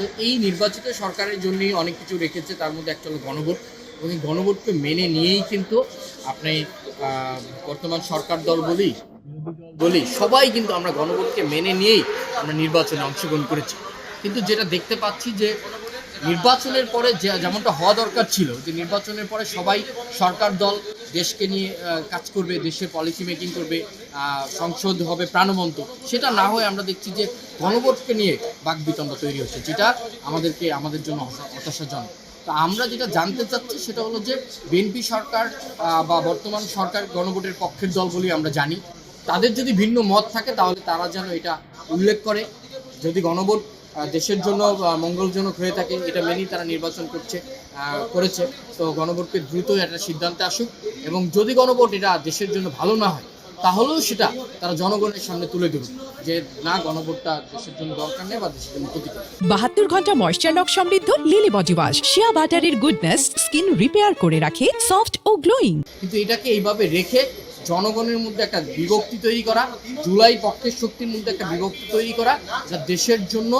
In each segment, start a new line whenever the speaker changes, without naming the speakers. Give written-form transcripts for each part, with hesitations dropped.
তো এই নির্বাচিত সরকারের জন্যই অনেক কিছু রেখেছে, তার মধ্যে একটা হলো গণভোট, এবং এই গণভোটকে মেনে নিয়েই কিন্তু আপনি বর্তমান সরকার দল বলি সবাই কিন্তু আমরা গণভোটকে মেনে নিয়েই আমরা নির্বাচনে অংশগ্রহণ করেছি। কিন্তু যেটা দেখতে পাচ্ছি যে নির্বাচনের পরে যেমনটা হওয়া দরকার ছিল, যে নির্বাচনের পরে সবাই সরকার দল দেশকে নিয়ে কাজ করবে, দেশের পলিসি মেকিং করবে, সংসদ হবে প্রাণবন্ত, সেটা না হয়ে আমরা দেখছি যে গণভোটকে নিয়ে বাকবিতণ্ডা তৈরি হচ্ছে, যেটা আমাদের জন্য হতাশাজনক। তো আমরা যেটা জানতে চাচ্ছি সেটা হলো যে বিএনপি সরকার বা বর্তমান সরকার গণভোটের পক্ষের দল বলে আমরা জানি, তাদের যদি ভিন্ন মত থাকে তাহলে তারা যেন এটা উল্লেখ করে। যদি গণভোট দেশের জন্য মঙ্গলজনক হয়ে থাকে, এটা মেনেই তারা নির্বাচন করেছে, তো গণভোটকে দ্রুত একটা সিদ্ধান্তে আসুক, এবং যদি গণভোট এটা দেশের জন্য ভালো না হয় তাহলেও সেটা তারা জনগণের সামনে তুলে ধরুক যে না, গণভোটটা দেশের জন্য দরকার নেই বা দেশের জন্য ক্ষতিকর।
72 ঘন্টা ময়েশ্চার লক সমৃদ্ধ লিলি বডি ওয়াশ, শিয়া বাটারের গুডনেস স্কিন রিপেয়ার করে রাখে সফট ও গ্লোয়িং।
কিন্তু এটাকে এইভাবে রেখে জনগণের মধ্যে একটা বিভক্তি তৈরি করা, জুলাই পক্ষের শক্তির মধ্যে একটা বিভক্তি তৈরি করা, যা দেশের জন্য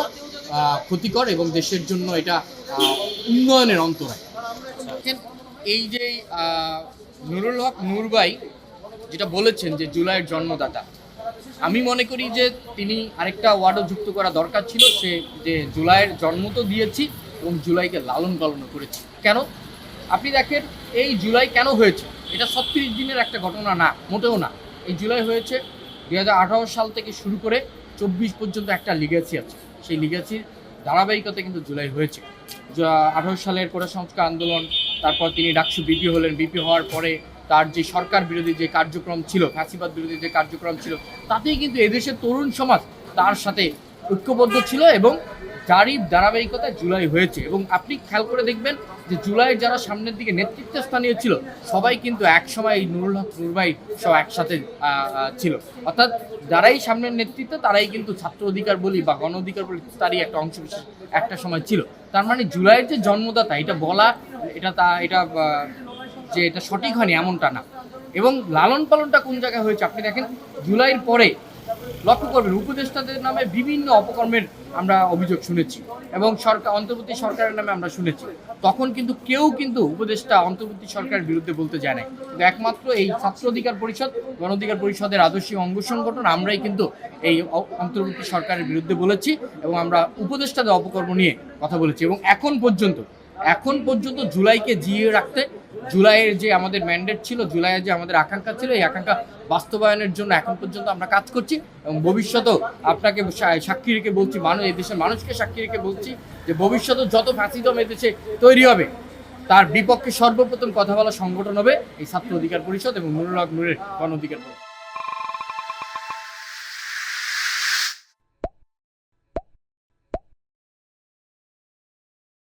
ক্ষতিকর এবং দেশের জন্য এটা উন্নয়নের অন্তরায়। এই যে নুরুল হক নূর ভাই যেটা বলেছেন যে জুলাইয়ের জন্মদাতা, আমি মনে করি যে তিনি আরেকটা ওয়ার্ডও যুক্ত করা দরকার ছিল, সে যে জুলাইয়ের জন্ম তো দিয়েছি এবং জুলাইকে লালন পালন করেছি। কেন? আপনি দেখেন এই জুলাই কেন হয়েছে, এটা 36 দিনের একটা ঘটনা না, মোটেও না। এই জুলাই হয়েছে 2018 সাল থেকে শুরু করে 24 পর্যন্ত একটা লিগেসি আছে, সেই লিগেসির ধারাবাহিকতা কিন্তু জুলাই হয়েছে। 18 সালের কোটা সংস্কার আন্দোলন, তারপর তিনি ডাকসু বিপি হলেন, বিপি হওয়ার পরে তার যে সরকার বিরোধী যে কার্যক্রম ছিল, ফ্যাসিবাদ বিরোধী যে কার্যক্রম ছিল, তাতেই কিন্তু এদেশের তরুণ সমাজ তার সাথে ঐক্যবদ্ধ ছিল, এবং যারই ধারাবাহিকতায় জুলাই হয়েছে। এবং আপনি খেয়াল করে দেখবেন যে জুলাইয়ের যারা সামনের দিকে নেতৃত্ব স্থানীয় ছিল, সবাই কিন্তু একসময় এই নুরুল হক নূর ভাই সব একসাথে ছিল, অর্থাৎ যারাই সামনের নেতৃত্ব তারাই কিন্তু ছাত্র অধিকার বলি বা গণ অধিকার বলি তারই একটা অংশ বিশেষ একটা সময় ছিল। তার মানে জুলাইয়ের যে জন্মদাতা, এটা বলা যে এটা সঠিক হয়নি এমনটা না। এবং লালন পালনটা কোন জায়গায় হয়েছে আপনি দেখেন, জুলাইয়ের পরে লক্ষ্য করবেন উপদেষ্টাদের নামে বিভিন্ন অপকর্মের আমরা অভিযোগ শুনেছি, এবং অন্তর্বর্তী সরকারের নামে আমরা শুনেছি। তখন কিন্তু কেউ কিন্তু উপদেষ্টা অন্তর্বর্তী সরকারের বিরুদ্ধে বলতে যায় না, কিন্তু একমাত্র এই ছাত্র অধিকার পরিষদ, গণ অধিকার পরিষদের আদর্শিক অঙ্গ সংগঠন আমরাই কিন্তু এই অন্তর্বর্তী সরকারের বিরুদ্ধে বলেছি, এবং আমরা উপদেষ্টাদের অপকর্ম নিয়ে কথা বলেছি। এবং এখন পর্যন্ত জুলাইকে জিইয়ে রাখতে, জুলাইয়ের যে আমাদের ম্যান্ডেট ছিল, জুলাইয়ের যে আমাদের আকাঙ্ক্ষা ছিল, এই আকাঙ্ক্ষা বাস্তবায়নের জন্য এখন পর্যন্ত আমরা কাজ করছি, এবং ভবিষ্যতেও আপনাকে সাক্ষী রেখে বলছি, এই দেশের মানুষকে সাক্ষী রেখে বলছি যে ভবিষ্যতে যত ফ্যাসিজম এদেশে তৈরি হবে তার বিপক্ষে সর্বপ্রথম কথা বলা সংগঠন হবে এই ছাত্র অধিকার পরিষদ এবং নুরুল হক নূরের গণ অধিকার পরিষদ।